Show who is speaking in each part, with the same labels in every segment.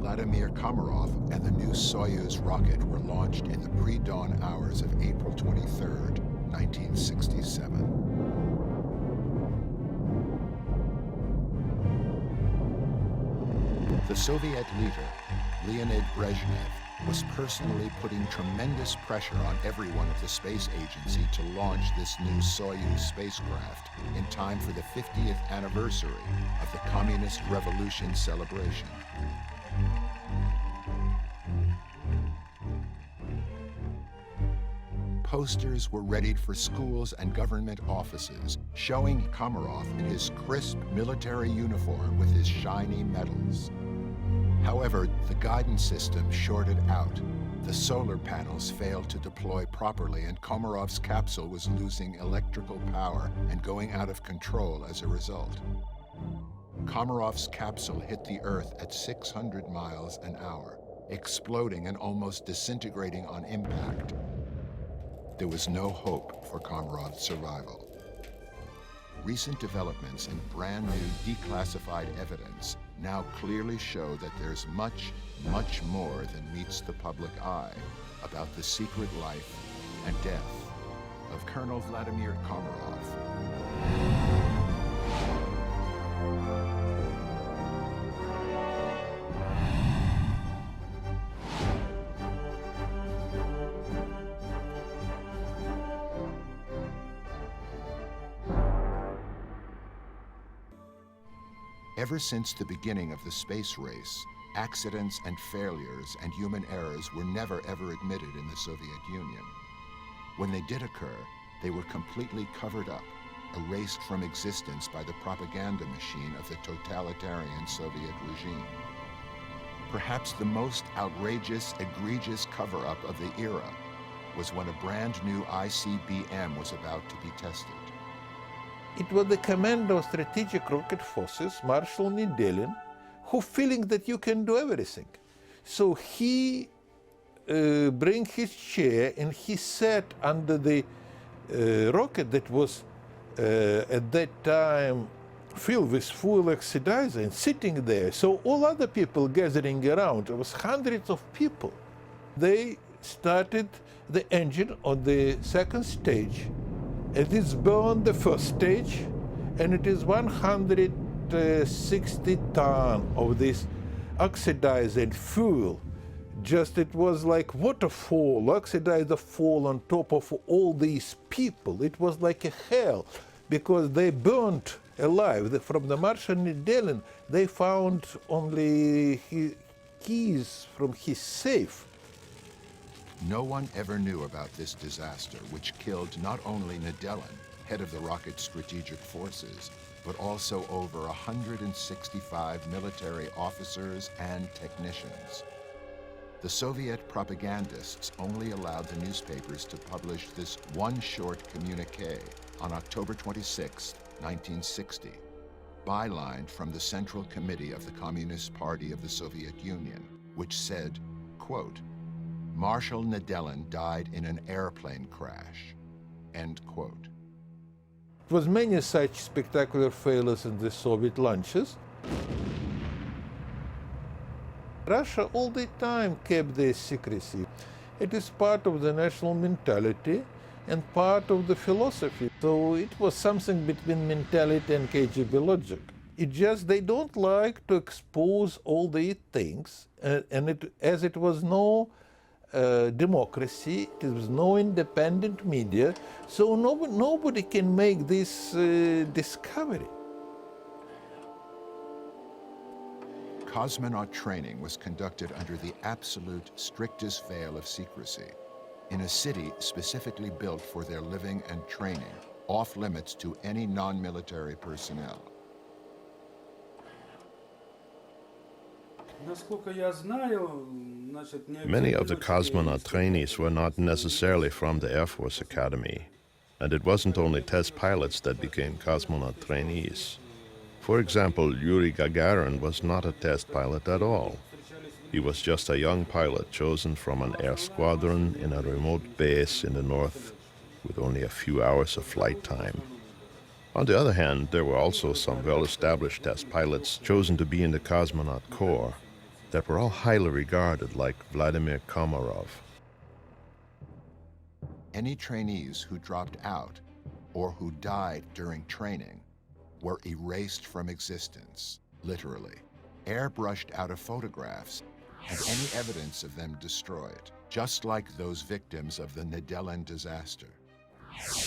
Speaker 1: Vladimir Komarov and the new Soyuz rocket were launched in the pre-dawn hours of April 23, 1967. The Soviet leader, Leonid Brezhnev, was personally putting tremendous pressure on everyone at the space agency to launch this new Soyuz spacecraft in time for the 50th anniversary of the Communist Revolution celebration. Posters were readied for schools and government offices, showing Komarov in his crisp military uniform with his shiny medals. However, the guidance system shorted out. The solar panels failed to deploy properly, and Komarov's capsule was losing electrical power and going out of control as a result. Komarov's capsule hit the Earth at 600 miles an hour, exploding and almost disintegrating on impact. There was no hope for Komarov's survival. Recent developments and brand new declassified evidence now clearly show that there's much, much more than meets the public eye about the secret life and death of Colonel Vladimir Komarov. Ever since the beginning of the space race, accidents and failures and human errors were never ever admitted in the Soviet Union. When they did occur, they were completely covered up, erased from existence by the propaganda machine of the totalitarian Soviet regime. Perhaps the most outrageous, egregious cover-up of the era was when a brand new ICBM was about to be tested.
Speaker 2: It was the commander of strategic rocket forces, Marshal Nedelin, who feeling that you can do everything. So he bring his chair and he sat under the rocket that was at that time filled with fuel oxidizer and sitting there. So all other people gathering around, it was hundreds of people. They started the engine on the second stage. It is burned the first stage, and it is 160 tons of this oxidized fuel. Just it was like waterfall, oxidizer fall on top of all these people. It was like a hell, because they burnt alive. From the Marshal Nedelin, they found only his keys from his safe.
Speaker 1: No one ever knew about this disaster, which killed not only Nedelin, head of the rocket strategic forces, but also over 165 military officers and technicians. The Soviet propagandists only allowed the newspapers to publish this one short communiqué on October 26, 1960, bylined from the Central Committee of the Communist Party of the Soviet Union, which said, quote, "Marshal Nedelin died in an airplane crash," end quote.
Speaker 2: It was many such spectacular failures in the Soviet launches. Russia all the time kept their secrecy. It is part of the national mentality and part of the philosophy. So it was something between mentality and KGB logic. It just, they don't like to expose all the things, and as it was no democracy, there was no independent media, so nobody can make this discovery.
Speaker 1: Cosmonaut training was conducted under the absolute strictest veil of secrecy, in a city specifically built for their living and training, off limits to any non-military personnel.
Speaker 3: Many of the cosmonaut trainees were not necessarily from the Air Force Academy, and it wasn't only test pilots that became cosmonaut trainees. For example, Yuri Gagarin was not a test pilot at all. He was just a young pilot chosen from an air squadron in a remote base in the north with only a few hours of flight time. On the other hand, there were also some well-established test pilots chosen to be in the cosmonaut corps. that were all highly regarded, like Vladimir Komarov.
Speaker 1: Any trainees who dropped out or who died during training were erased from existence, literally, airbrushed out of photographs, and any evidence of them destroyed, just like those victims of the Nedelin disaster.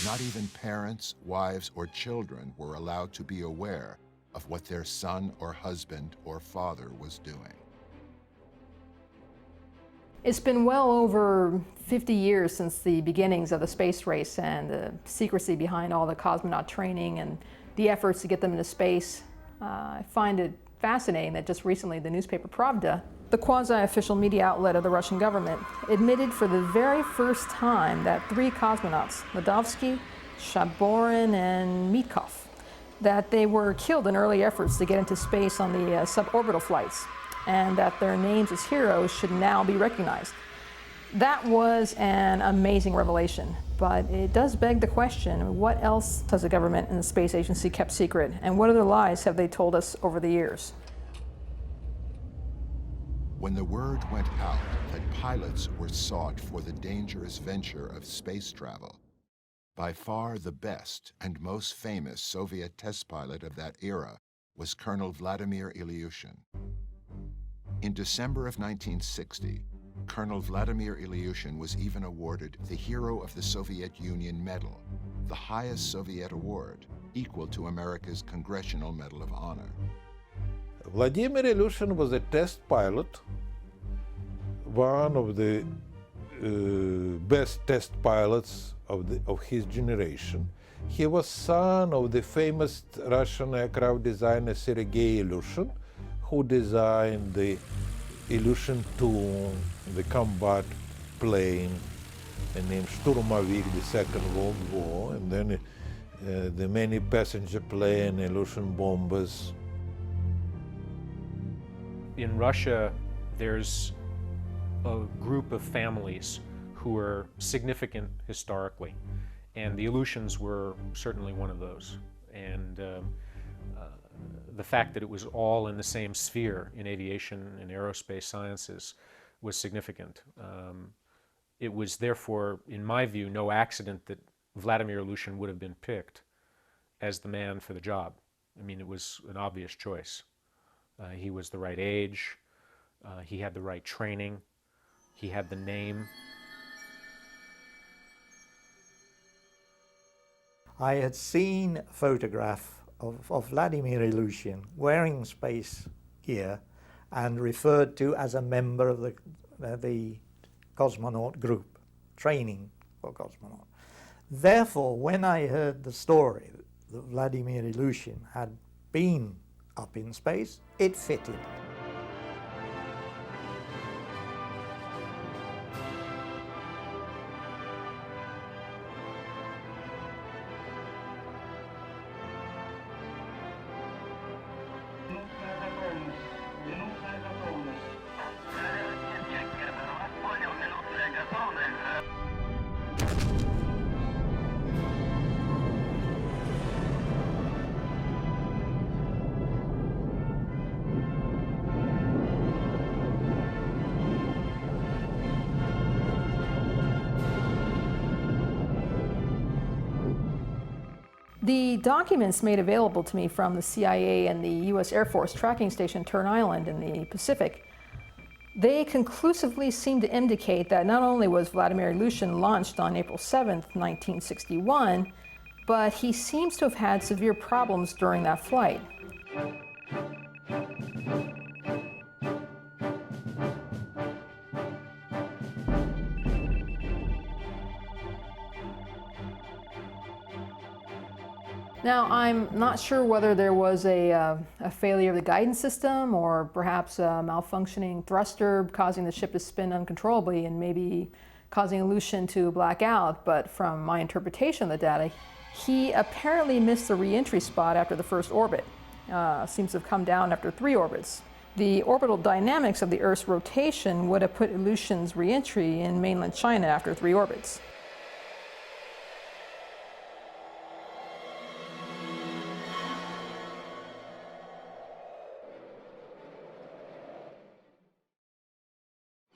Speaker 1: Not even parents, wives, or children were allowed to be aware of what their son or husband or father was doing.
Speaker 4: It's been well over 50 years since the beginnings of the space race and the secrecy behind all the cosmonaut training and the efforts to get them into space. I find it fascinating that just recently the newspaper Pravda, the quasi-official media outlet of the Russian government, admitted for the very first time that 3 cosmonauts, Ladovsky, Shaborin, and Mitkov, that they were killed in early efforts to get into space on the suborbital flights, and that their names as heroes should now be recognized. That was an amazing revelation, but it does beg the question, what else has the government and the space agency kept secret, and what other lies have they told us over the years?
Speaker 1: When the word went out that pilots were sought for the dangerous venture of space travel, by far the best and most famous Soviet test pilot of that era was Colonel Vladimir Ilyushin. In December of 1960, Colonel Vladimir Ilyushin was even awarded the Hero of the Soviet Union Medal, the highest Soviet award, equal to America's Congressional Medal of Honor.
Speaker 2: Vladimir Ilyushin was a test pilot, one of the best test pilots of his generation. He was son of the famous Russian aircraft designer Sergei Ilyushin, who designed the Ilyushin II, the combat plane, named Shturmovik, the Second World War, and then the many passenger plane Ilyushin bombers.
Speaker 5: In Russia, there's a group of families who are significant historically, and the Ilyushins were certainly one of those. And the fact that it was all in the same sphere in aviation and aerospace sciences was significant. It was therefore, in my view, no accident that Vladimir Ilyushin would have been picked as the man for the job. I mean, it was an obvious choice. He was the right age, he had the right training, he had the name.
Speaker 6: I had seen a photograph of Vladimir Ilyushin wearing space gear and referred to as a member of the cosmonaut group, training for cosmonaut. Therefore, when I heard the story that Vladimir Ilyushin had been up in space, it fitted.
Speaker 4: The documents made available to me from the CIA and the U.S. Air Force tracking station Turn Island in the Pacific, they conclusively seem to indicate that not only was Vladimir Ilyushin launched on April 7th, 1961, but he seems to have had severe problems during that flight. Now, I'm not sure whether there was a failure of the guidance system or perhaps a malfunctioning thruster causing the ship to spin uncontrollably and maybe causing Ilyushin to black out, but from my interpretation of the data, he apparently missed the re-entry spot after the first orbit. Seems to have come down after 3 orbits. The orbital dynamics of the Earth's rotation would have put Ilyushin's re-entry in mainland China after 3 orbits.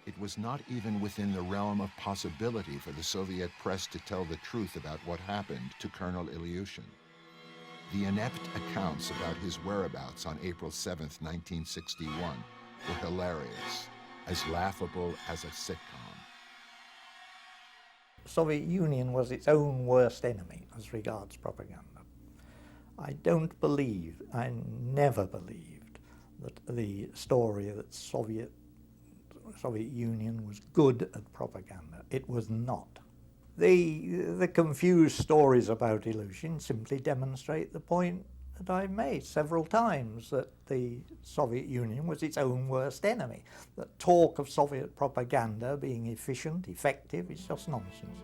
Speaker 1: It was not even within the realm of possibility for the Soviet press to tell the truth about what happened to Colonel Ilyushin. The inept accounts about his whereabouts on April 7, 1961, were hilarious, as laughable as a sitcom.
Speaker 6: The Soviet Union was its own worst enemy as regards propaganda. I never believed that the story that Soviet Union was good at propaganda. It was not. The confused stories about Ilyushin simply demonstrate the point that I've made several times, that the Soviet Union was its own worst enemy. That talk of Soviet propaganda being efficient, effective, is just nonsense.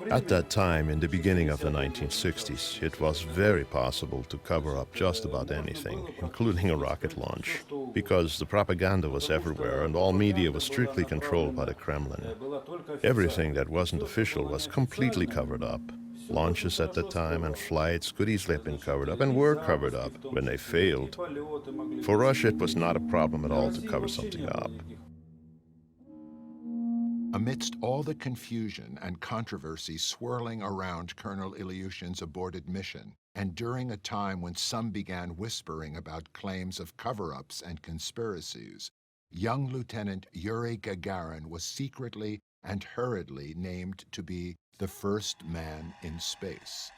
Speaker 3: At that time, in the beginning of the 1960s, it was very possible to cover up just about anything, including a rocket launch, because the propaganda was everywhere and all media was strictly controlled by the Kremlin. Everything that wasn't official was completely covered up. Launches at the time and flights could easily have been covered up and were covered up when they failed. For Russia, it was not a problem at all to cover something up.
Speaker 1: Amidst all the confusion and controversy swirling around Colonel Ilyushin's aborted mission, and during a time when some began whispering about claims of cover-ups and conspiracies, young Lieutenant Yuri Gagarin was secretly and hurriedly named to be the first man in space.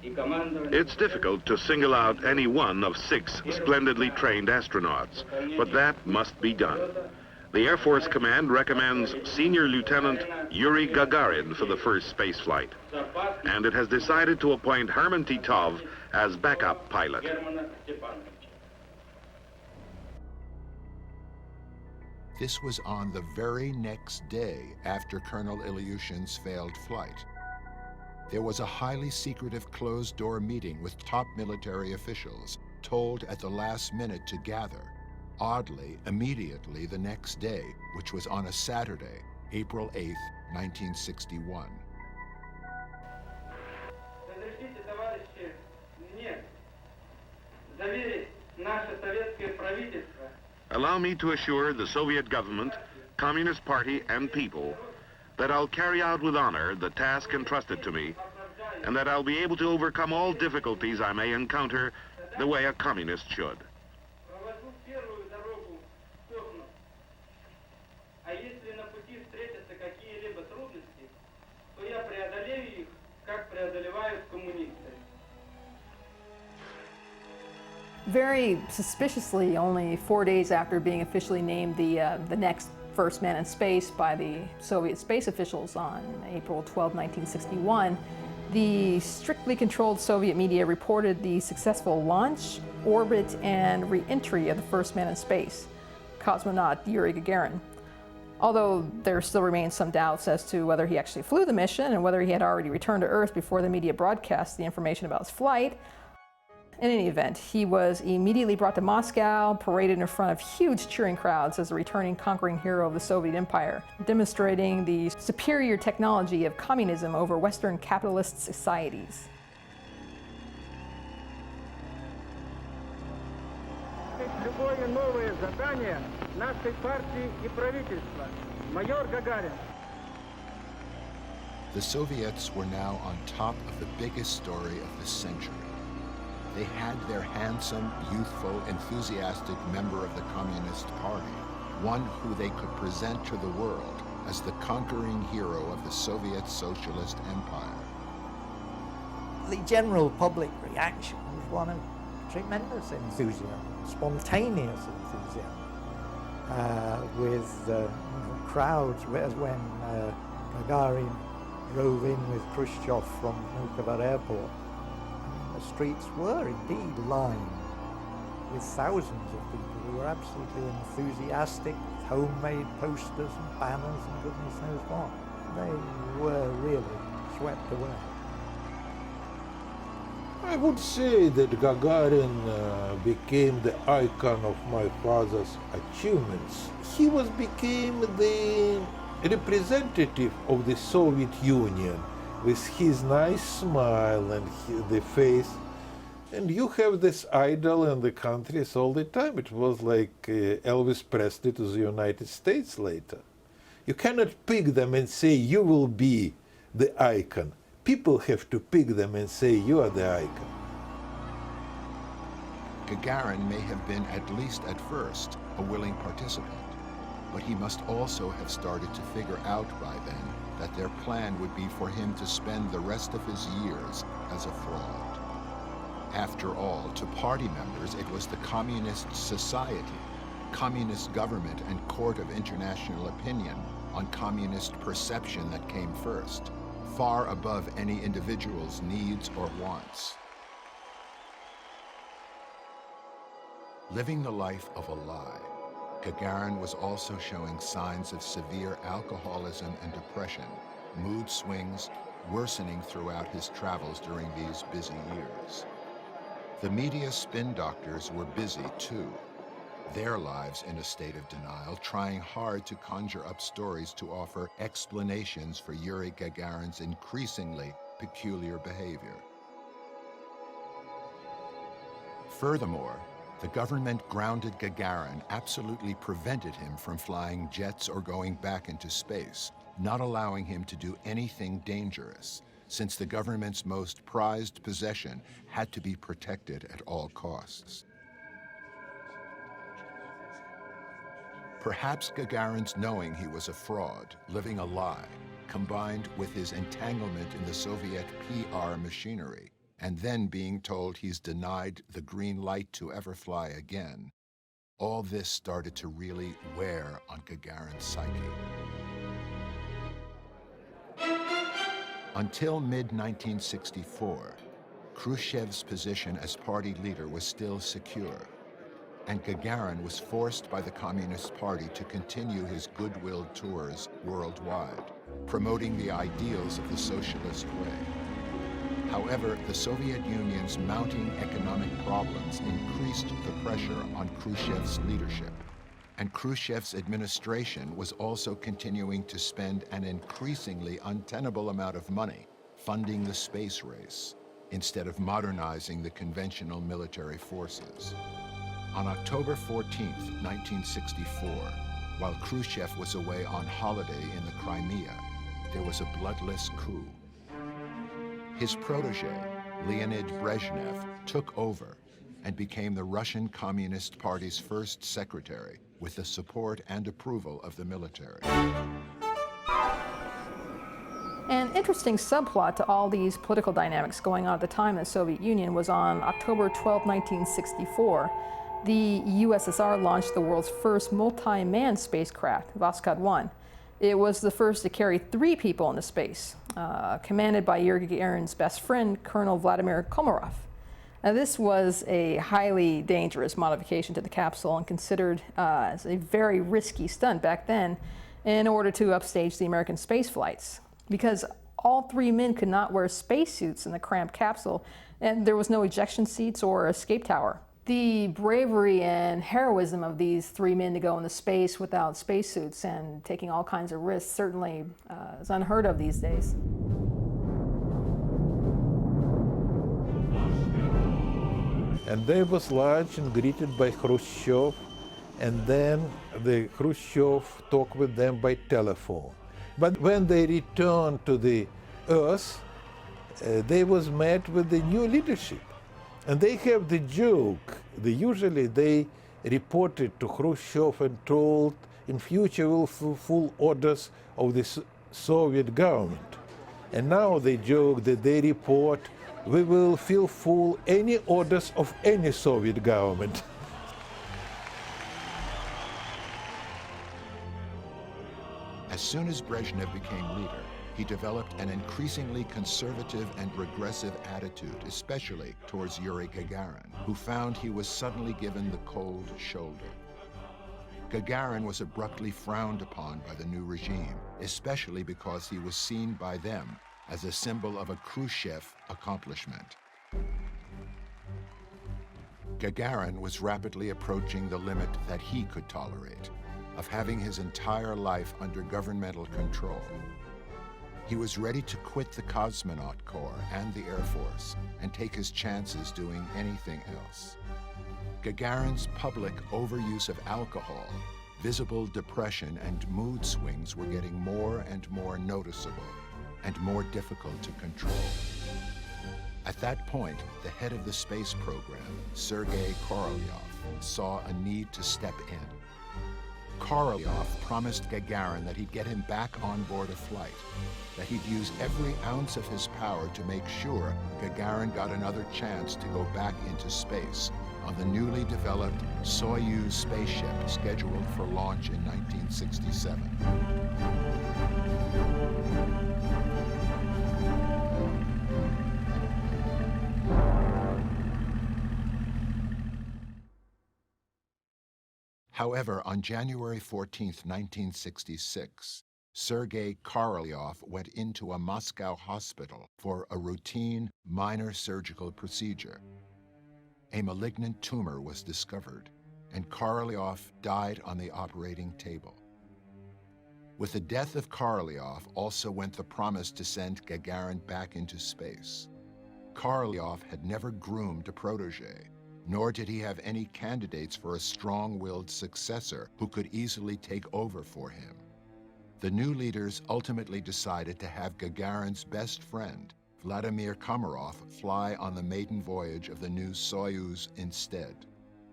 Speaker 7: It's difficult to single out any one of 6 splendidly trained astronauts, but that must be done. The Air Force Command recommends Senior Lieutenant Yuri Gagarin for the first space flight, and it has decided to appoint Herman Titov as backup pilot.
Speaker 1: This was on the very next day after Colonel Ilyushin's failed flight. There was a highly secretive closed-door meeting with top military officials, told at the last minute to gather. Oddly, immediately the next day, which was on a Saturday, April 8, 1961.
Speaker 7: Allow me to assure the Soviet government, Communist Party, and people that I'll carry out with honor the task entrusted to me, and that I'll be able to overcome all difficulties I may encounter the way a communist should.
Speaker 4: Very suspiciously, only 4 days after being officially named the next first man in space by the Soviet space officials on April 12, 1961, the strictly controlled Soviet media reported the successful launch, orbit, and re-entry of the first man in space, cosmonaut Yuri Gagarin. Although there still remains some doubts as to whether he actually flew the mission and whether he had already returned to Earth before the media broadcast the information about his flight. In any event, he was immediately brought to Moscow, paraded in front of huge cheering crowds as a returning conquering hero of the Soviet Empire, demonstrating the superior technology of communism over Western capitalist societies.
Speaker 8: Любое новое задание нашей партии и правительства. Майор Гагарин.
Speaker 1: The Soviets were now on top of the biggest story of the century. They had their handsome, youthful, enthusiastic member of the Communist Party, one who they could present to the world as the conquering hero of the Soviet Socialist Empire.
Speaker 6: The general public reaction was one of tremendous enthusiasm, spontaneous enthusiasm, with crowds, as when Gagarin drove in with Khrushchev from Vnukovo airport. The streets were indeed lined with thousands of people who were absolutely enthusiastic, with homemade posters and banners and goodness knows what. They were really swept away.
Speaker 2: I would say that Gagarin became the icon of my father's achievements. He became the representative of the Soviet Union with his nice smile and the face. And you have this idol in the countries all the time. It was like Elvis Presley to the United States later. You cannot pick them and say, you will be the icon. People have to pick them and say, you are the icon.
Speaker 1: Gagarin may have been, at least at first, a willing participant, but he must also have started to figure out by then that their plan would be for him to spend the rest of his years as a fraud. After all, to party members, it was the communist society, communist government and court of international opinion on communist perception that came first, far above any individual's needs or wants. Living the life of a lie, Gagarin was also showing signs of severe alcoholism and depression, mood swings worsening throughout his travels during these busy years. The media spin doctors were busy too, their lives in a state of denial, trying hard to conjure up stories to offer explanations for Yuri Gagarin's increasingly peculiar behavior. Furthermore, the government grounded Gagarin, absolutely prevented him from flying jets or going back into space, not allowing him to do anything dangerous, since the government's most prized possession had to be protected at all costs. Perhaps Gagarin's knowing he was a fraud, living a lie, combined with his entanglement in the Soviet PR machinery, and then being told he's denied the green light to ever fly again, all this started to really wear on Gagarin's psyche. Until mid-1964, Khrushchev's position as party leader was still secure, and Gagarin was forced by the Communist Party to continue his goodwill tours worldwide, promoting the ideals of the socialist way. However, the Soviet Union's mounting economic problems increased the pressure on Khrushchev's leadership, and Khrushchev's administration was also continuing to spend an increasingly untenable amount of money funding the space race, instead of modernizing the conventional military forces. On October 14, 1964, while Khrushchev was away on holiday in the Crimea, there was a bloodless coup. His protege, Leonid Brezhnev, took over and became the Russian Communist Party's first secretary, with the support and approval of the military.
Speaker 4: An interesting subplot to all these political dynamics going on at the time in the Soviet Union was on October 12, 1964. The USSR launched the world's first multi-manned spacecraft, Voskhod-1. It was the first to carry 3 people into space, commanded by Yuri Gagarin's best friend, Colonel Vladimir Komarov. Now, this was a highly dangerous modification to the capsule and considered as a very risky stunt back then in order to upstage the American space flights, because all 3 men could not wear spacesuits in the cramped capsule, and there was no ejection seats or escape tower. The bravery and heroism of these 3 men to go into space without spacesuits and taking all kinds of risks certainly is unheard of these days.
Speaker 2: And they was lodged and greeted by Khrushchev, and then the Khrushchev talked with them by telephone. But when they returned to the Earth, they was met with the new leadership. And they have the joke. Usually they reported to Khrushchev and told, in future we'll fulfill orders of the Soviet government. And now they joke that they report, we will fulfill any orders of any Soviet government.
Speaker 1: As soon as Brezhnev became leader, he developed an increasingly conservative and regressive attitude, especially towards Yuri Gagarin, who found he was suddenly given the cold shoulder. Gagarin was abruptly frowned upon by the new regime, especially because he was seen by them as a symbol of a Khrushchev accomplishment. Gagarin was rapidly approaching the limit that he could tolerate. of having his entire life under governmental control. He was ready to quit the cosmonaut corps and the Air Force and take his chances doing anything else. Gagarin's public overuse of alcohol, visible depression, and mood swings were getting more and more noticeable and more difficult to control. At that point, the head of the space program, Sergei Korolev, saw a need to step in. Korolev promised Gagarin that he'd get him back on board a flight, that he'd use every ounce of his power to make sure Gagarin got another chance to go back into space on the newly developed Soyuz spaceship scheduled for launch in 1967. However, on January 14, 1966, Sergei Korolev went into a Moscow hospital for a routine minor surgical procedure. A malignant tumor was discovered, and Korolev died on the operating table. With the death of Korolev also went the promise to send Gagarin back into space. Korolev had never groomed a protege, nor did he have any candidates for a strong-willed successor who could easily take over for him. The new leaders ultimately decided to have Gagarin's best friend, Vladimir Komarov, fly on the maiden voyage of the new Soyuz instead.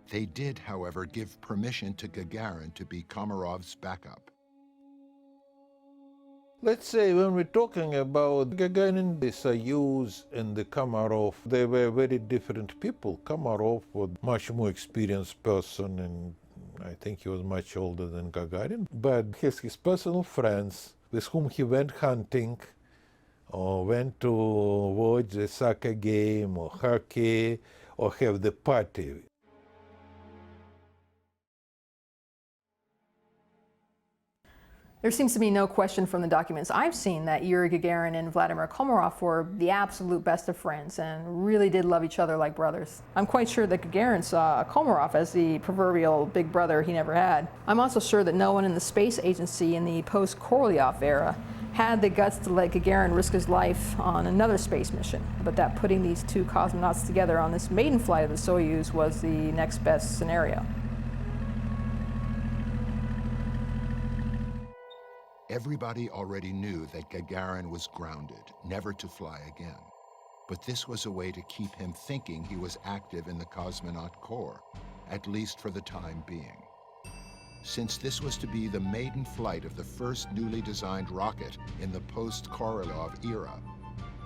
Speaker 1: They did, however, give permission to Gagarin to be Komarov's backup.
Speaker 2: Let's say when we're talking about Gagarin, the Soyuz and the Komarov, they were very different people. Komarov was a much more experienced person, and I think he was much older than Gagarin. But he has his personal friends with whom he went hunting, or went to watch the soccer game, or hockey, or have the party.
Speaker 4: There seems to be no question from the documents I've seen that Yuri Gagarin and Vladimir Komarov were the absolute best of friends and really did love each other like brothers. I'm quite sure that Gagarin saw Komarov as the proverbial big brother he never had. I'm also sure that no one in the space agency in the post-Korolev era had the guts to let Gagarin risk his life on another space mission, but that putting these two cosmonauts together on this maiden flight of the Soyuz was the next best scenario.
Speaker 1: Everybody already knew that Gagarin was grounded, never to fly again. But this was a way to keep him thinking he was active in the cosmonaut corps, at least for the time being. Since this was to be the maiden flight of the first newly designed rocket in the post-Korolev era,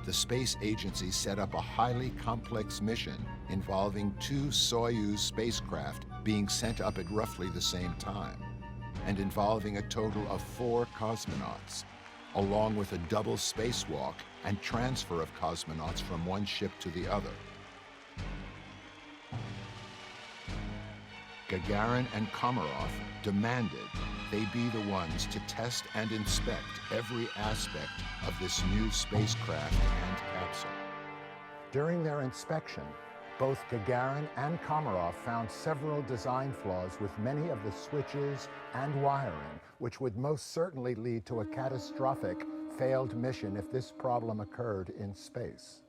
Speaker 1: the space agency set up a highly complex mission involving two Soyuz spacecraft being sent up at roughly the same time, and involving a total of 4 cosmonauts, along with a double spacewalk and transfer of cosmonauts from one ship to the other. Gagarin and Komarov demanded they be the ones to test and inspect every aspect of this new spacecraft and capsule. During their inspection, both Gagarin and Komarov found several design flaws with many of the switches and wiring, which would most certainly lead to a catastrophic failed mission if this problem occurred in space.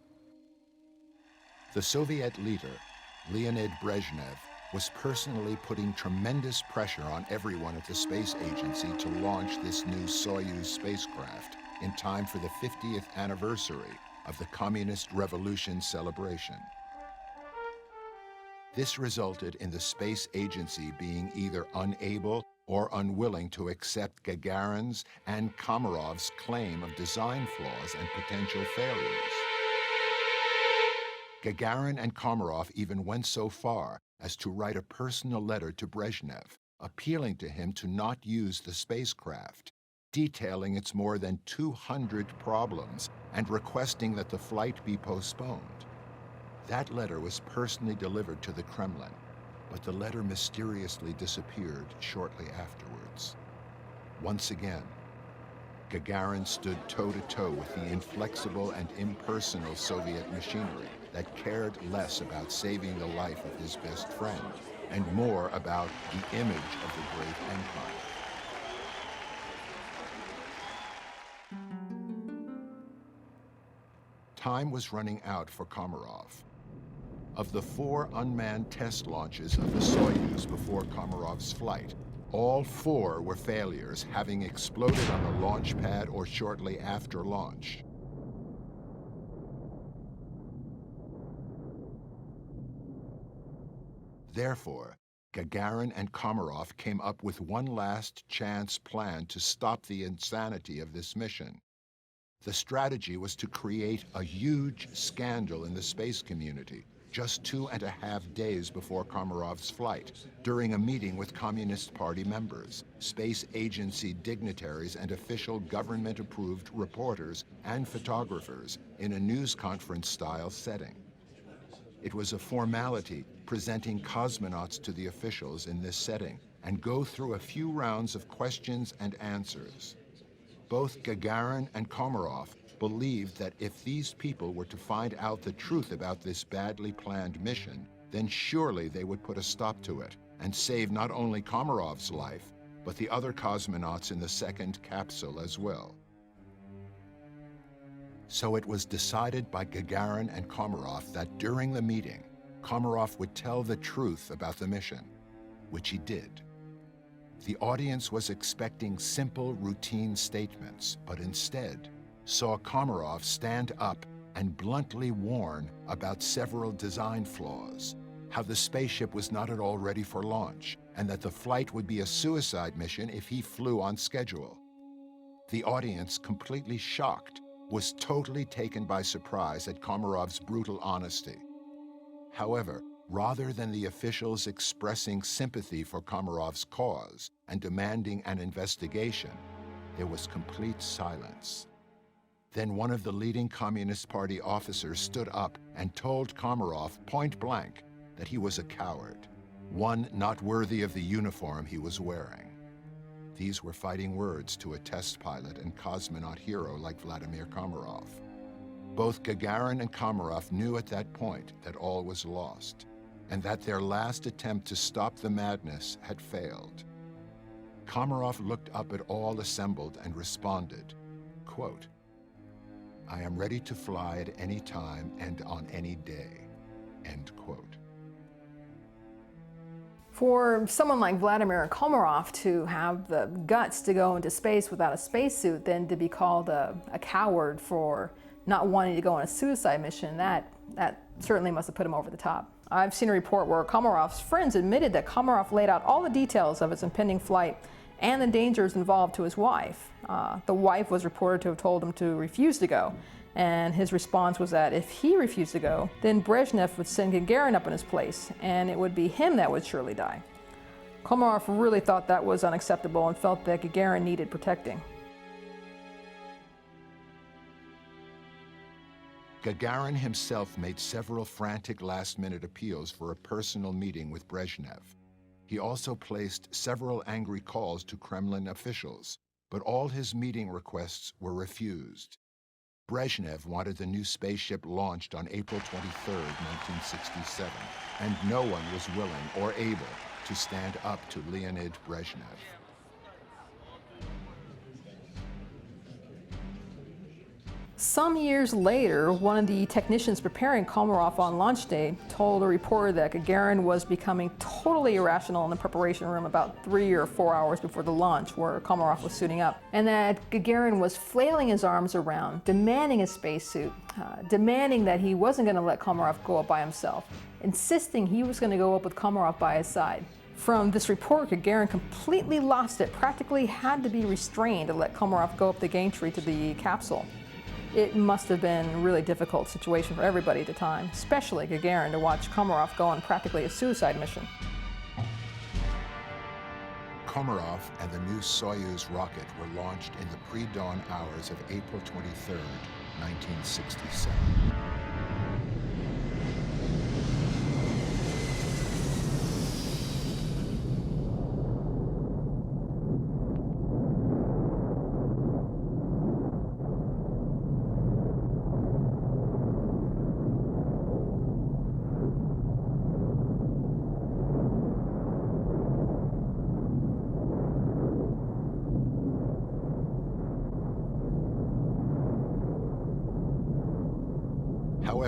Speaker 1: The Soviet leader, Leonid Brezhnev, was personally putting tremendous pressure on everyone at the space agency to launch this new Soyuz spacecraft in time for the 50th anniversary of the Communist Revolution celebration. This resulted in the space agency being either unable or unwilling to accept Gagarin's and Komarov's claim of design flaws and potential failures. Gagarin and Komarov even went so far as to write a personal letter to Brezhnev, appealing to him to not use the spacecraft, detailing its more than 200 problems and requesting that the flight be postponed. That letter was personally delivered to the Kremlin, but the letter mysteriously disappeared shortly afterwards. Once again, Gagarin stood toe-to-toe with the inflexible and impersonal Soviet machinery that cared less about saving the life of his best friend and more about the image of the great empire. Time was running out for Komarov. Of the 4 unmanned test launches of the Soyuz before Komarov's flight, all 4 were failures, having exploded on the launch pad or shortly after launch. Therefore, Gagarin and Komarov came up with one last chance plan to stop the insanity of this mission. The strategy was to create a huge scandal in the space community just 2.5 days before Komarov's flight, during a meeting with Communist Party members, space agency dignitaries, and official government-approved reporters and photographers in a news conference-style setting. It was a formality presenting cosmonauts to the officials in this setting and go through a few rounds of questions and answers. Both Gagarin and Komarov believed that if these people were to find out the truth about this badly planned mission, then surely they would put a stop to it and save not only Komarov's life, but the other cosmonauts in the second capsule as well. So it was decided by Gagarin and Komarov that during the meeting, Komarov would tell the truth about the mission, which he did. The audience was expecting simple, routine statements, but instead saw Komarov stand up and bluntly warn about several design flaws, how the spaceship was not at all ready for launch, and that the flight would be a suicide mission if he flew on schedule. The audience, completely shocked, was totally taken by surprise at Komarov's brutal honesty. However, rather than the officials expressing sympathy for Komarov's cause and demanding an investigation, there was complete silence. Then one of the leading Communist Party officers stood up and told Komarov point blank that he was a coward, one not worthy of the uniform he was wearing. These were fighting words to a test pilot and cosmonaut hero like Vladimir Komarov. Both Gagarin and Komarov knew at that point that all was lost, and that their last attempt to stop the madness had failed. Komarov looked up at all assembled and responded, quote, "I am ready to fly at any time and on any day," end quote.
Speaker 4: For someone like Vladimir Komarov to have the guts to go into space without a spacesuit, then to be called a coward for not wanting to go on a suicide mission, that certainly must have put him over the top. I've seen a report where Komarov's friends admitted that Komarov laid out all the details of his impending flight and the dangers involved to his wife. The wife was reported to have told him to refuse to go, and his response was that if he refused to go, then Brezhnev would send Gagarin up in his place, and it would be him that would surely die. Komarov really thought that was unacceptable and felt that Gagarin needed protecting.
Speaker 1: Gagarin himself made several frantic last-minute appeals for a personal meeting with Brezhnev. He also placed several angry calls to Kremlin officials, but all his meeting requests were refused. Brezhnev wanted the new spaceship launched on April 23, 1967, and no one was willing or able to stand up to Leonid Brezhnev.
Speaker 4: Some years later, one of the technicians preparing Komarov on launch day told a reporter that Gagarin was becoming totally irrational in the preparation room about 3 or 4 hours before the launch, where Komarov was suiting up, and that Gagarin was flailing his arms around, demanding a spacesuit, demanding that he wasn't going to let Komarov go up by himself, insisting he was going to go up with Komarov by his side. From this report, Gagarin completely lost it, practically had to be restrained to let Komarov go up the gantry to the capsule. It must have been a really difficult situation for everybody at the time, especially Gagarin, to watch Komarov go on practically a suicide mission.
Speaker 1: Komarov and the new Soyuz rocket were launched in the pre-dawn hours of April 23, 1967.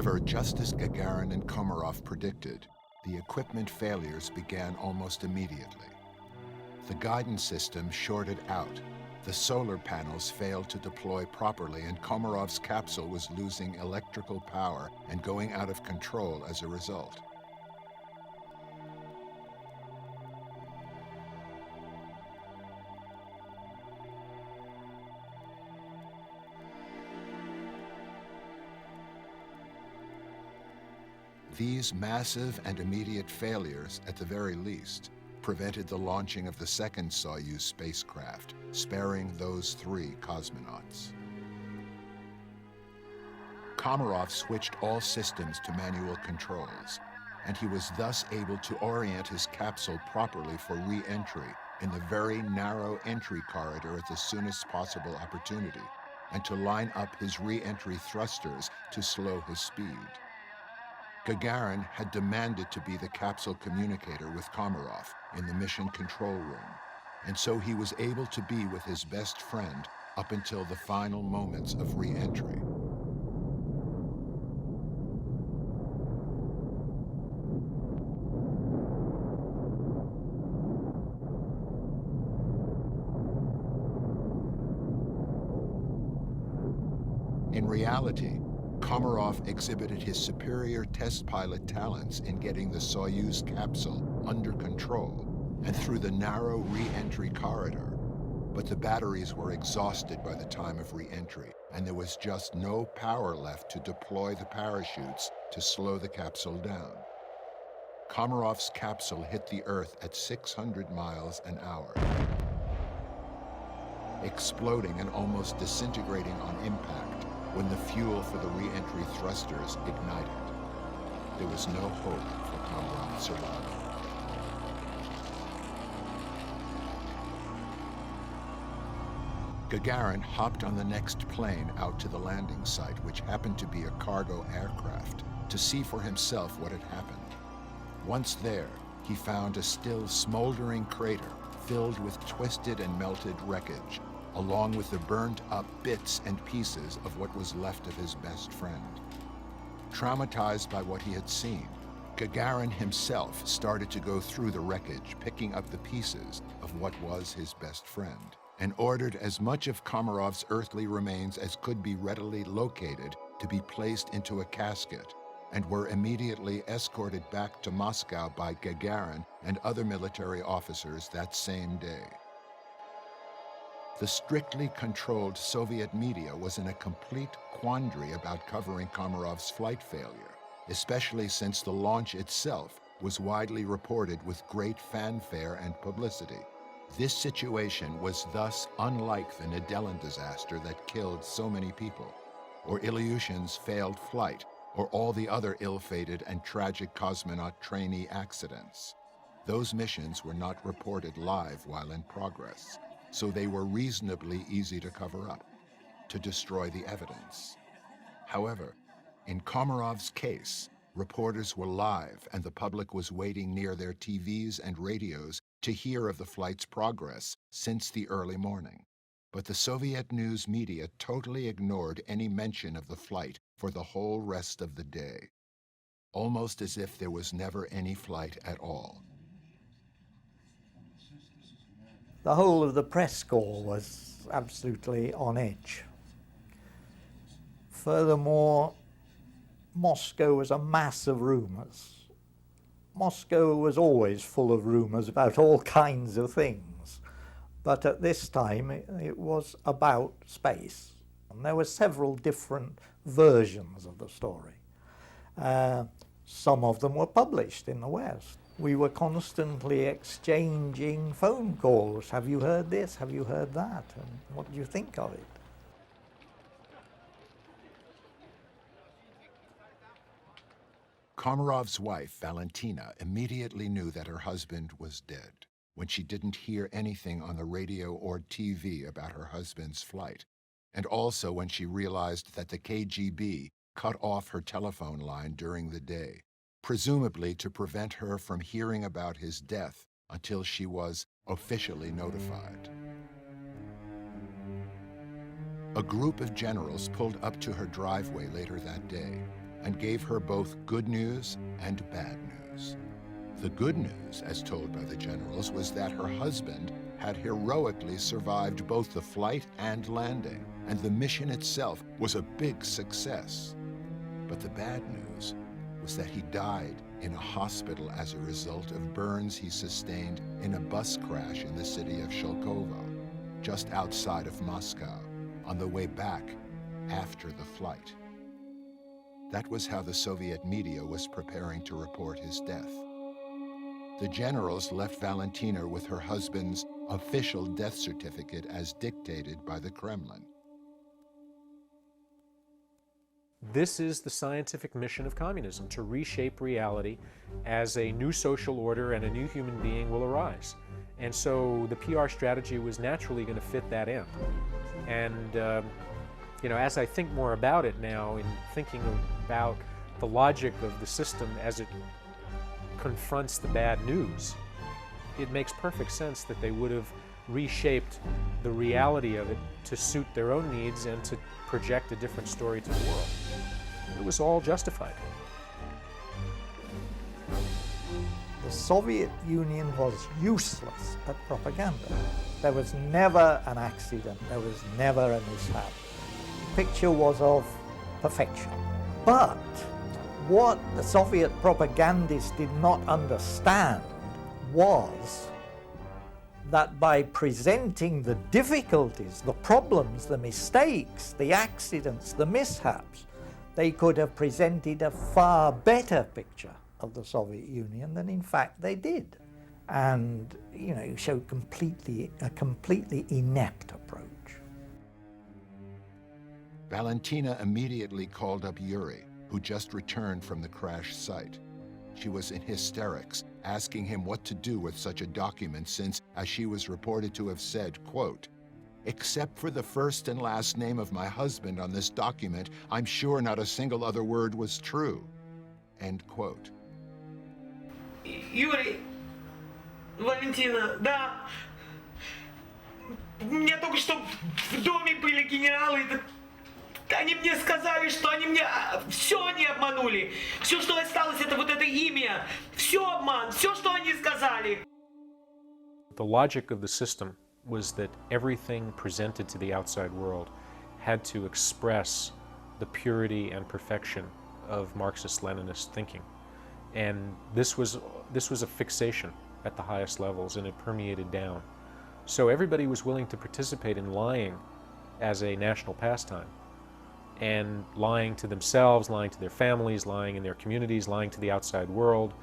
Speaker 1: However, just as Gagarin and Komarov predicted, the equipment failures began almost immediately. The guidance system shorted out, the solar panels failed to deploy properly, and Komarov's capsule was losing electrical power and going out of control as a result. These massive and immediate failures, at the very least, prevented the launching of the second Soyuz spacecraft, sparing those 3 cosmonauts. Komarov switched all systems to manual controls, and he was thus able to orient his capsule properly for re-entry in the very narrow entry corridor at the soonest possible opportunity, and to line up his re-entry thrusters to slow his speed. Gagarin had demanded to be the capsule communicator with Komarov in the mission control room, and so he was able to be with his best friend up until the final moments of re-entry. In reality, Komarov exhibited his superior test pilot talents in getting the Soyuz capsule under control and through the narrow re-entry corridor. But the batteries were exhausted by the time of re-entry, and there was just no power left to deploy the parachutes to slow the capsule down. Komarov's capsule hit the Earth at 600 miles an hour, exploding and almost disintegrating on impact when the fuel for the re-entry thrusters ignited. There was no hope for Komarov's survival. Gagarin hopped on the next plane out to the landing site, which happened to be a cargo aircraft, to see for himself what had happened. Once there, he found a still smoldering crater filled with twisted and melted wreckage, along with the burned-up bits and pieces of what was left of his best friend. Traumatized by what he had seen, Gagarin himself started to go through the wreckage, picking up the pieces of what was his best friend, and ordered as much of Komarov's earthly remains as could be readily located to be placed into a casket, and were immediately escorted back to Moscow by Gagarin and other military officers that same day. The strictly controlled Soviet media was in a complete quandary about covering Komarov's flight failure, especially since the launch itself was widely reported with great fanfare and publicity. This situation was thus unlike the Nedelin disaster that killed so many people, or Ilyushin's failed flight, or all the other ill-fated and tragic cosmonaut trainee accidents. Those missions were not reported live while in progress, so they were reasonably easy to cover up, to destroy the evidence. However, in Komarov's case, reporters were live and the public was waiting near their TVs and radios to hear of the flight's progress since the early morning. But the Soviet news media totally ignored any mention of the flight for the whole rest of the day, almost as if there was never any flight at all.
Speaker 6: The whole of the press corps was absolutely on edge. Furthermore, Moscow was a mass of rumors. Moscow was always full of rumors about all kinds of things, but at this time it was about space. And there were several different versions of the story. Some of them were published in the West. We were constantly exchanging phone calls. Have you heard this? Have you heard that? And what do you think of it?
Speaker 1: Komarov's wife, Valentina, immediately knew that her husband was dead when she didn't hear anything on the radio or TV about her husband's flight, and also when she realized that the KGB cut off her telephone line during the day, presumably to prevent her from hearing about his death until she was officially notified. A group of generals pulled up to her driveway later that day. and gave her both good news and bad news. The good news, as told by the generals, was that her husband had heroically survived both the flight and landing, and the mission itself was a big success. But the bad news was that he died in a hospital as a result of burns he sustained in a bus crash in the city of Shulkovo, just outside of Moscow, on the way back after the flight. That was how the Soviet media was preparing to report his death. The generals left Valentina with her husband's official death certificate as dictated by the Kremlin.
Speaker 5: This is the scientific mission of communism, to reshape reality as a new social order and a new human being will arise. And so the PR strategy was naturally going to fit that end. And as I think more about it now, in thinking about the logic of the system as it confronts the bad news, it makes perfect sense that they would have reshaped the reality of it to suit their own needs and to project a different story to the world. It was all justified.
Speaker 6: The Soviet Union was useless at propaganda. There was never an accident, there was never a mishap. The picture was of perfection. But what the Soviet propagandists did not understand was that by presenting the difficulties, the problems, the mistakes, the accidents, the mishaps, they could have presented a far better picture of the Soviet Union than in fact they did. And, showed a completely inept approach.
Speaker 1: Valentina immediately called up Yuri, who just returned from the crash site. She was in hysterics, asking him what to do with such a document since, as she was reported to have said, quote, "Except for the first and last name of my husband on this document, I'm sure not a single other word was true." End quote.
Speaker 9: Юрий, Валентина, да. У меня только что в доме были генералы. Они мне сказали, что они обманули. Все, что осталось, это вот это имя. Все обман, все, что они сказали.
Speaker 5: The logic of the system was that everything presented to the outside world had to express the purity and perfection of Marxist-Leninist thinking. And this was a fixation at the highest levels, and it permeated down. So everybody was willing to participate in lying as a national pastime, and lying to themselves, lying to their families, lying in their communities, lying to the outside world,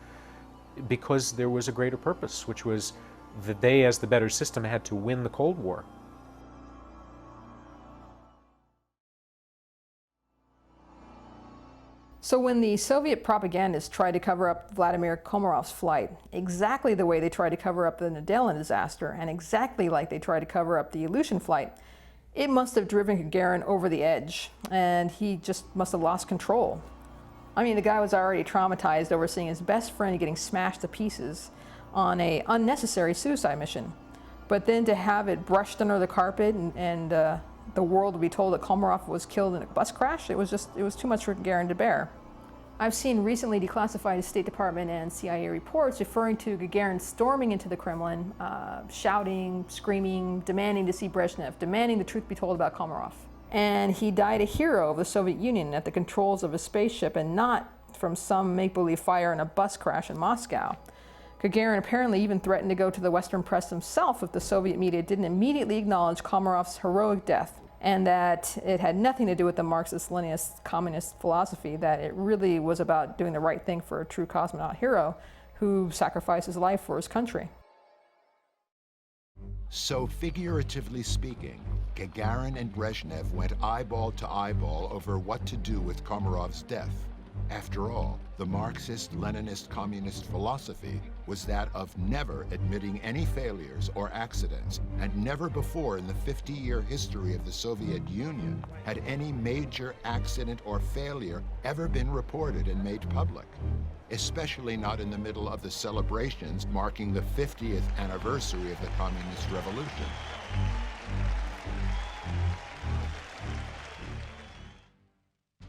Speaker 5: because there was a greater purpose, which was that they, as the better system, had to win the Cold War.
Speaker 4: So when the Soviet propagandists tried to cover up Vladimir Komarov's flight, exactly the way they tried to cover up the Nedelin disaster, and exactly like they tried to cover up the Ilyushin flight, it must have driven Gagarin over the edge, and he just must have lost control. I mean, the guy was already traumatized over seeing his best friend getting smashed to pieces on an unnecessary suicide mission. But then to have it brushed under the carpet and the world would be told that Komarov was killed in a bus crash, it was too much for Gagarin to bear. I've seen recently declassified State Department and CIA reports referring to Gagarin storming into the Kremlin, shouting, screaming, demanding to see Brezhnev, demanding the truth be told about Komarov. And he died a hero of the Soviet Union at the controls of a spaceship, and not from some make-believe fire in a bus crash in Moscow. Gagarin apparently even threatened to go to the Western press himself if the Soviet media didn't immediately acknowledge Komarov's heroic death, and that it had nothing to do with the Marxist-Leninist communist philosophy, that it really was about doing the right thing for a true cosmonaut hero who sacrificed his life for his country.
Speaker 1: So, figuratively speaking, Gagarin and Brezhnev went eyeball to eyeball over what to do with Komarov's death. After all, the Marxist-Leninist communist philosophy was that of never admitting any failures or accidents, and never before in the 50-year history of the Soviet Union had any major accident or failure ever been reported and made public, especially not in the middle of the celebrations marking the 50th anniversary of the Communist Revolution.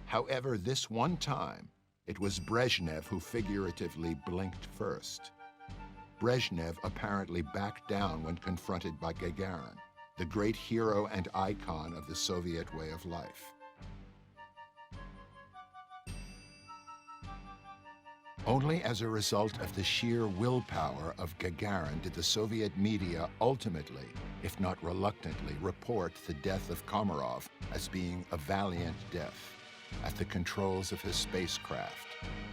Speaker 1: However, this one time, it was Brezhnev who figuratively blinked first. Brezhnev apparently backed down when confronted by Gagarin, the great hero and icon of the Soviet way of life. Only as a result of the sheer willpower of Gagarin did the Soviet media ultimately, if not reluctantly, report the death of Komarov as being a valiant death at the controls of his spacecraft,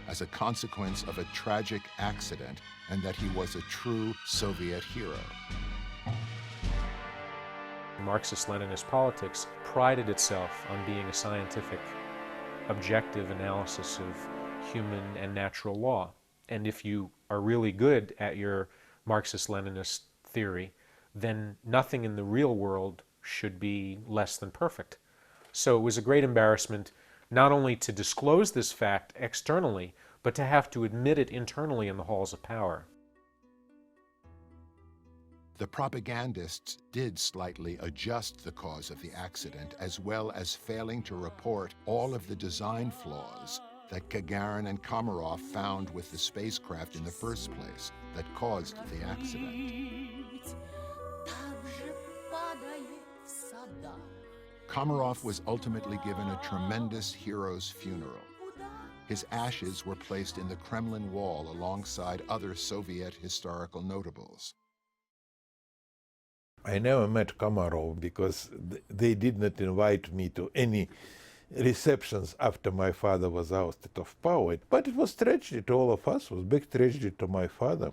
Speaker 1: as a consequence of a tragic accident, and that he was a true Soviet hero.
Speaker 5: Marxist-Leninist politics prided itself on being a scientific, objective analysis of human and natural law. And if you are really good at your Marxist-Leninist theory, then nothing in the real world should be less than perfect. So it was a great embarrassment not only to disclose this fact externally, but to have to admit it internally in the halls of power.
Speaker 1: The propagandists did slightly adjust the cause of the accident, as well as failing to report all of the design flaws that Gagarin and Komarov found with the spacecraft in the first place that caused the accident. Komarov was ultimately given a tremendous hero's funeral. His ashes were placed in the Kremlin wall alongside other Soviet historical notables.
Speaker 2: I never met Komarov because they did not invite me to any receptions after my father was ousted of power. But it was tragedy to all of us, it was a big tragedy to my father.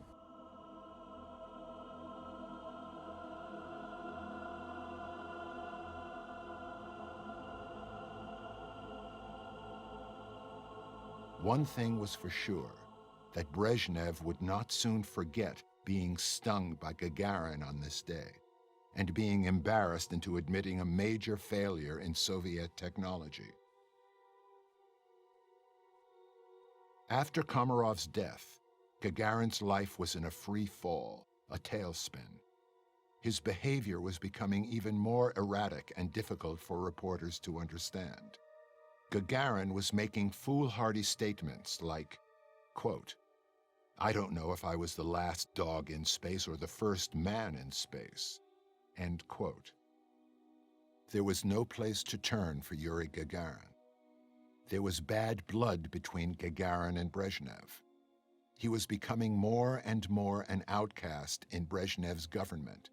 Speaker 1: One thing was for sure, that Brezhnev would not soon forget being stung by Gagarin on this day, and being embarrassed into admitting a major failure in Soviet technology. After Komarov's death, Gagarin's life was in a free fall, a tailspin. His behavior was becoming even more erratic and difficult for reporters to understand. Gagarin was making foolhardy statements like, quote, "I don't know if I was the last dog in space or the first man in space," end quote. There was no place to turn for Yuri Gagarin. There was bad blood between Gagarin and Brezhnev. He was becoming more and more an outcast in Brezhnev's government.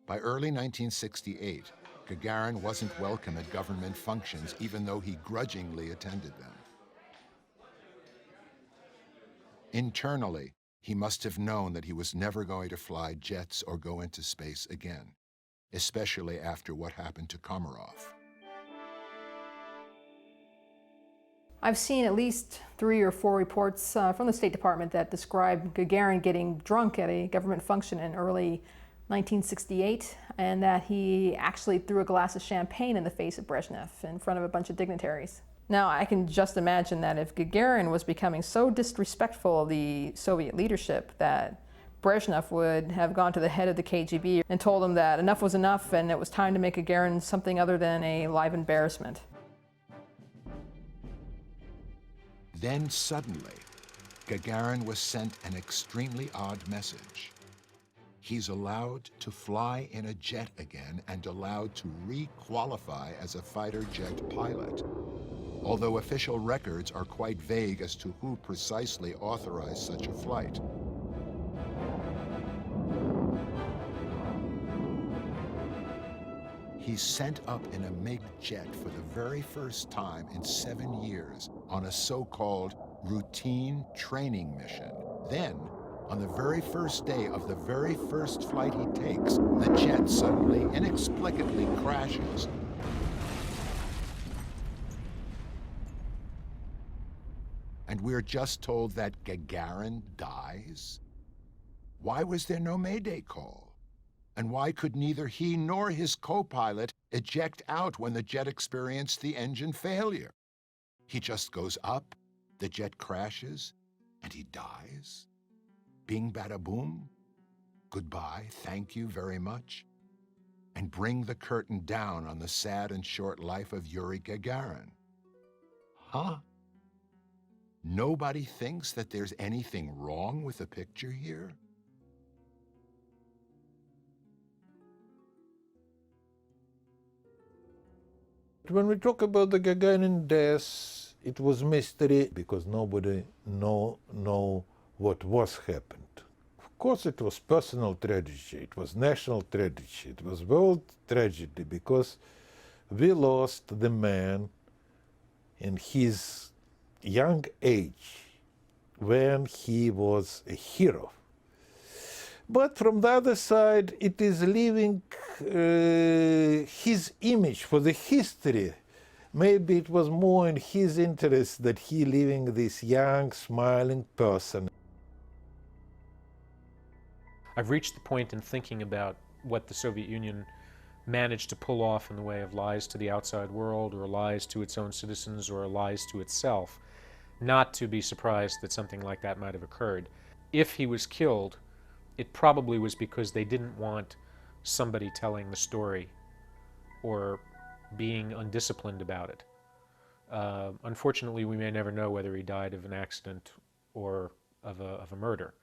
Speaker 1: By early 1968, Gagarin wasn't welcome at government functions, even though he grudgingly attended them. Internally, he must have known that he was never going to fly jets or go into space again, especially after what happened to Komarov.
Speaker 4: I've seen at least 3 or 4 reports from the State Department that describe Gagarin getting drunk at a government function in early 1968, and that he actually threw a glass of champagne in the face of Brezhnev in front of a bunch of dignitaries. Now, I can just imagine that if Gagarin was becoming so disrespectful of the Soviet leadership that Brezhnev would have gone to the head of the KGB and told him that enough was enough and it was time to make Gagarin something other than a live embarrassment.
Speaker 1: Then suddenly, Gagarin was sent an extremely odd message. He's allowed to fly in a jet again and allowed to re-qualify as a fighter jet pilot, although official records are quite vague as to who precisely authorized such a flight. He's sent up in a MiG jet for the very first time in 7 years on a so-called routine training mission. Then, on the very first day of the very first flight he takes, the jet suddenly, inexplicably crashes. And we're just told that Gagarin dies? Why was there no Mayday call? And why could neither he nor his co-pilot eject out when the jet experienced the engine failure? He just goes up, the jet crashes, and he dies? Bing bada boom, goodbye, thank you very much, and bring the curtain down on the sad and short life of Yuri Gagarin. Huh? Nobody thinks that there's anything wrong with the picture here?
Speaker 2: When we talk about the Gagarin death, it was mystery because nobody know what was happened. Of course, it was personal tragedy, it was national tragedy, it was world tragedy because we lost the man in his young age when he was a hero. But from the other side, it is leaving his image for the history. Maybe it was more in his interest that he leaving this young, smiling person.
Speaker 5: I've reached the point in thinking about what the Soviet Union managed to pull off in the way of lies to the outside world, or lies to its own citizens, or lies to itself, not to be surprised that something like that might have occurred. If he was killed, it probably was because they didn't want somebody telling the story or being undisciplined about it. Unfortunately, we may never know whether he died of an accident or of a murder.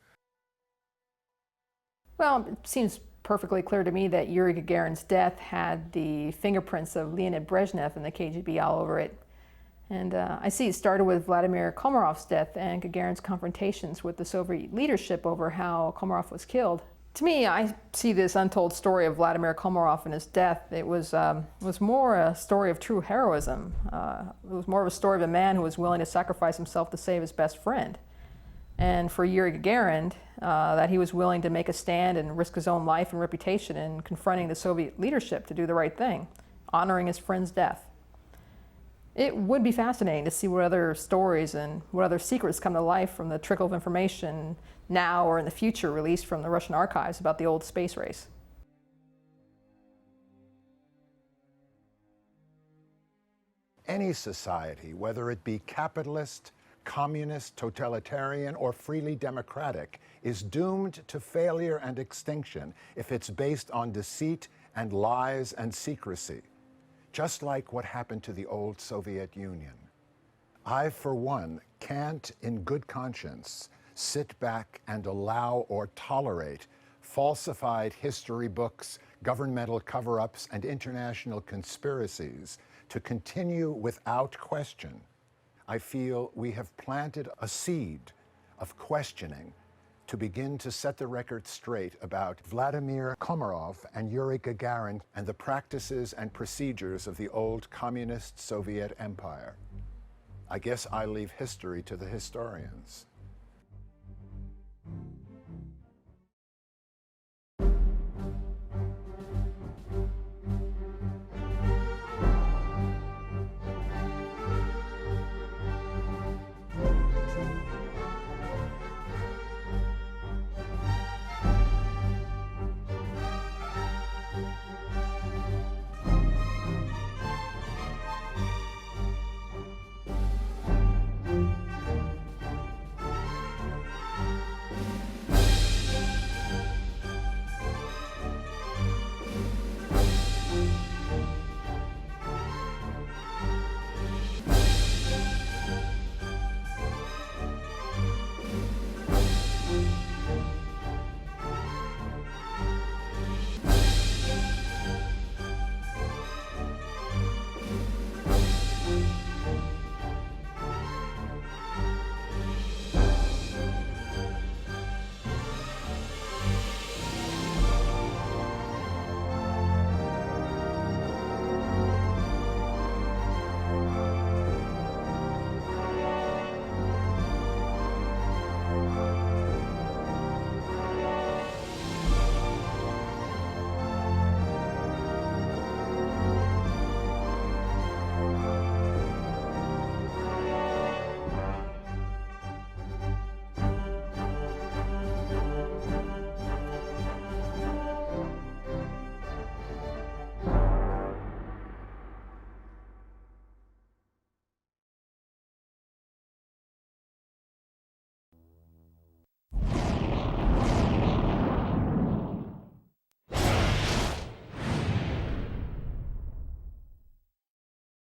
Speaker 4: Well, it seems perfectly clear to me that Yuri Gagarin's death had the fingerprints of Leonid Brezhnev and the KGB all over it. And I see it started with Vladimir Komarov's death and Gagarin's confrontations with the Soviet leadership over how Komarov was killed. To me, I see this untold story of Vladimir Komarov and his death. It was more a story of true heroism. It was more of a story of a man who was willing to sacrifice himself to save his best friend. And for Yuri Gagarin, that he was willing to make a stand and risk his own life and reputation in confronting the Soviet leadership to do the right thing, honoring his friend's death. It would be fascinating to see what other stories and what other secrets come to life from the trickle of information now or in the future released from the Russian archives about the old space race.
Speaker 1: Any society, whether it be capitalist, communist, totalitarian, or freely democratic, is doomed to failure and extinction if it's based on deceit and lies and secrecy, just like what happened to the old Soviet Union. I, for one, can't, in good conscience, sit back and allow or tolerate falsified history books, governmental cover-ups, and international conspiracies to continue without question. I feel we have planted a seed of questioning to begin to set the record straight about Vladimir Komarov and Yuri Gagarin and the practices and procedures of the old communist Soviet empire. I guess I leave history to the historians.